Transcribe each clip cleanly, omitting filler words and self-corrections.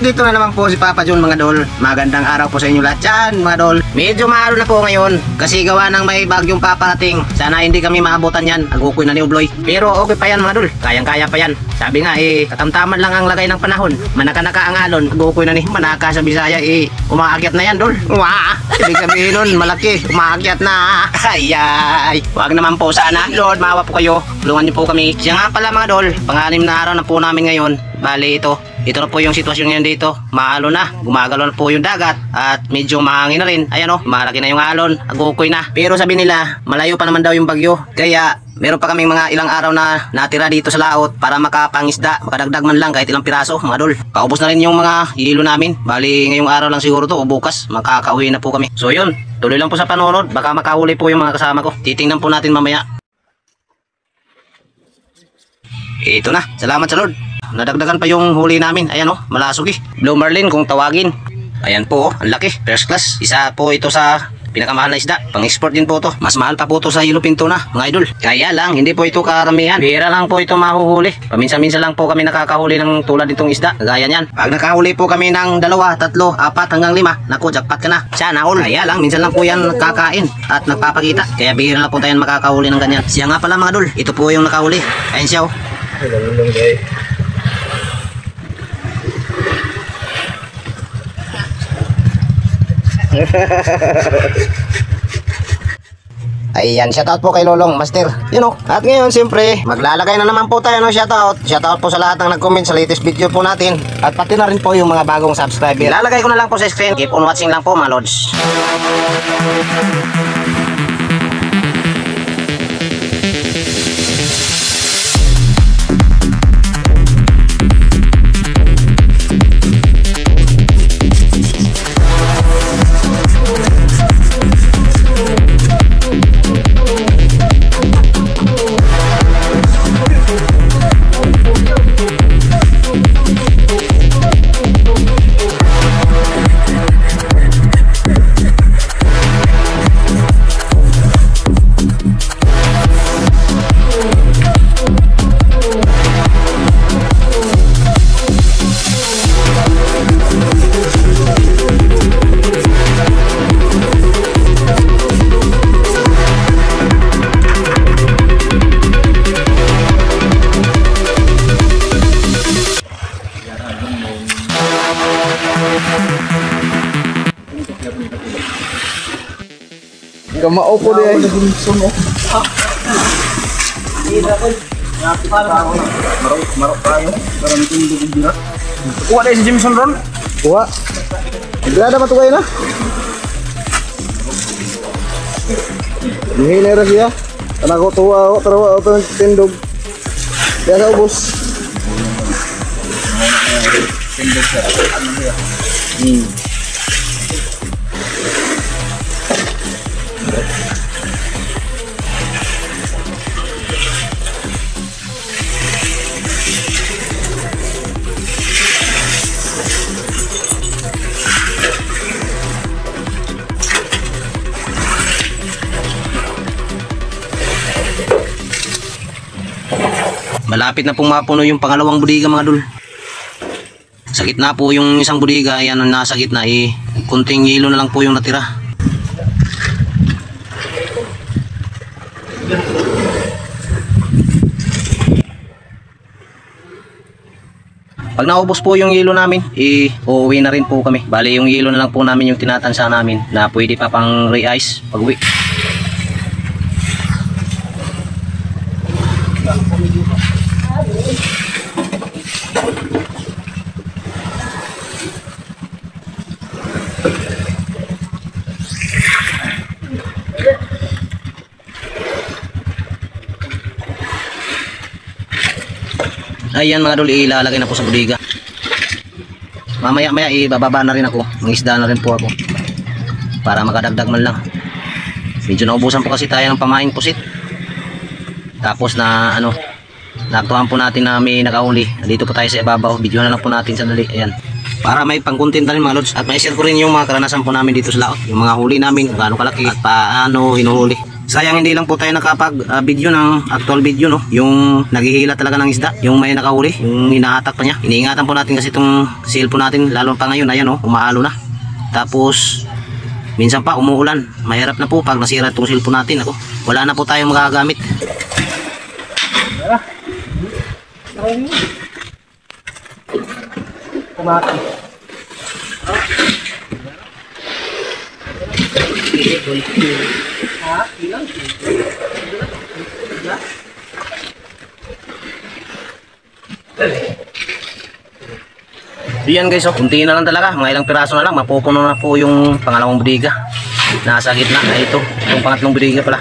dito na naman po si Papa John mga dol. Magandang araw po sa inyo lahat dyan mga dol. Medyo maalo na po ngayon kasi gawa ng may bagyong paparating. Sana hindi kami maabutan yan. Agukoy na ni Ubloy. Pero okay pa yan mga dol. Kayang-kaya pa yan. Sabi nga katamtaman lang ang lagay ng panahon. Manaka-naka ang alon. Agukoy na ni Manaka sa Bisaya umaakyat na yan dol. Wah! Ibig sabihin nun malaki. Umaakyat na. Ay. Wag naman po sana. Lord, maawa po kayo. Tulungan niyo po kami. Siya nga pala mga dol. Pang-anim na araw na po namin ngayon. Bali ito na po yung sitwasyon ngayon dito. Maalo na, gumagalaw na po yung dagat at medyo mahangin na rin. Ayan malaki na yung alon, agukoy na. Pero sabi nila, malayo pa naman daw yung bagyo. Kaya meron pa kaming mga ilang araw na natira dito sa laot para makapangisda, makadagdag man lang kahit ilang piraso mga dol. Paubos na rin yung mga hilo namin. Bali ngayong araw lang siguro to o bukas makakauwi na po kami. So yun, tuloy lang po sa panonood. Baka makahuli po yung mga kasama ko. Titingnan po natin mamaya. Ito na, salamat sa Lord. Nadagdagan pa yung huli namin. Ayan malasog Blue Marlin kung tawagin. Ayan po ang laki, first class. Isa po ito sa pinakamahal na isda. Pang-export din po to. Mas mahal pa po to sa Hilo Pinto na mga idol. Kaya lang, hindi po ito karamihan. Bihira lang po ito mahuhuli. Paminsan-minsan lang po kami nakakahuli ng tulad nitong isda. Gaya niyan. Pag nakahuli po kami ng 2, 3, 4 hanggang 5, naku, jackpot ka na. Sana all. Kaya lang, minsan lang po yan nakakain at nagpapakita. Kaya bihira lang po tayo makakahuli ng ganyan. Siya nga pala mga idol. Ito po yung nakahuli. Ayan siya Ayan, shoutout po kay Lolong Master. At ngayon siyempre maglalagay na naman po tayo ng shoutout. Shoutout po sa lahat ng nag-comment sa latest video po natin. At pati na rin po yung mga bagong subscriber. Ilalagay ko na lang po sa screen. Keep on watching lang po mga lods. Kamao ko din. Marok tayo. Para mitindog ang birat. Kuha na si Jameson ron? Kuha. Nagdada matugay na? Dihilera siya. Anak ko tuwa ako. Tarawa ako ng tindog. Kaya sa ubos. Tindog siya. Ano siya? Malapit na pong mapuno yung pangalawang budiga mga dul. Sa gitna po yung isang budiga. Ayan ang nasa gitna kunting hilo na lang po yung natira. Pag naubos po yung hilo namin, uuwi na rin po kami. Bali yung hilo na lang po namin yung tinatansa namin na pwede pa pang re-ice pag uwi. Ayan mga dul, ilalagay na po sa budiga. Mamaya ibababa na rin ako. Mangisda na rin po ako para makadagdag man lang. Medyo naubusan po kasi tayo ng pamaing pusit. Tapos na naaktuhan po natin na may nakahuli. Dito po tayo sa ibabaw. Video na lang po natin sandali. Ayan. Para may pang-content na rin mga lods. At may share ko rin yung mga karanasan po namin dito sa laot. Yung mga huli namin, kung gaano kalaki at paano hinuhuli. Sayang hindi lang po tayo nakapag-video ng actual video, no? Yung naghihila talaga ng isda, yung may nakahuli, yung hinahatak pa niya. Iniingatan po natin kasi itong cellphone natin, lalo pa ngayon, ayan, no? Umahalo na. Tapos, minsan pa umuulan. Mahirap na po pag nasira itong cellphone natin. Ako, wala na po tayong magagamit. Kumati. Yan guys, kunti na lang talaga, mga ilang piraso na lang, mapupuno na po yung pangalawang bodega. Nasa gitna, ay ito, itong pangatlong bodega pala.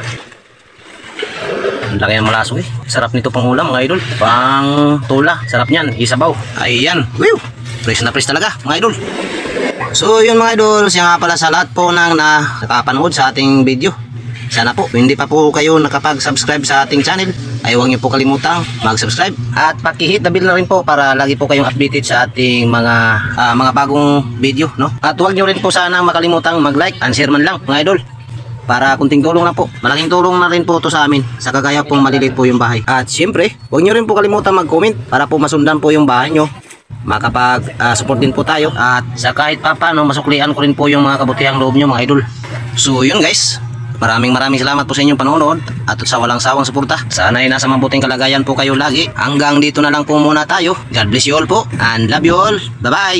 Ang laki ng malaso eh. Sarap nito pang ulam mga idol. Pang tula, sarap niyan, isabaw. Ayan, whew, fresh na fresh talaga mga idol. So yun mga idol, siya nga pala sa lahat po ng nakapanood sa ating video. Sana po, hindi pa po kayo nakapag-subscribe sa ating channel, ay huwag niyo po kalimutang mag-subscribe at paki-hit the bell na rin po para lagi po kayong updated sa ating mga bagong video, no? At huwag niyo rin po sana makalimutang mag-like and share man lang mga idol. Para kunting tulong na po. Malaking tulong na rin po to sa amin sa kagaya pong maliliit po yung bahay. At syempre, huwag niyo rin po kalimutan mag-comment para po masundan po yung bahay nyo. Makapag-support din po tayo at sa kahit pa paano masuklian ko rin po yung mga kabutihang loob nyo mga idol. So yun guys, maraming salamat po sa inyong panonood at sa walang sawang suporta. Sana ay nasa mabuting kalagayan po kayo lagi. Hanggang dito na lang po muna tayo. God bless you all po and love you all. Bye bye.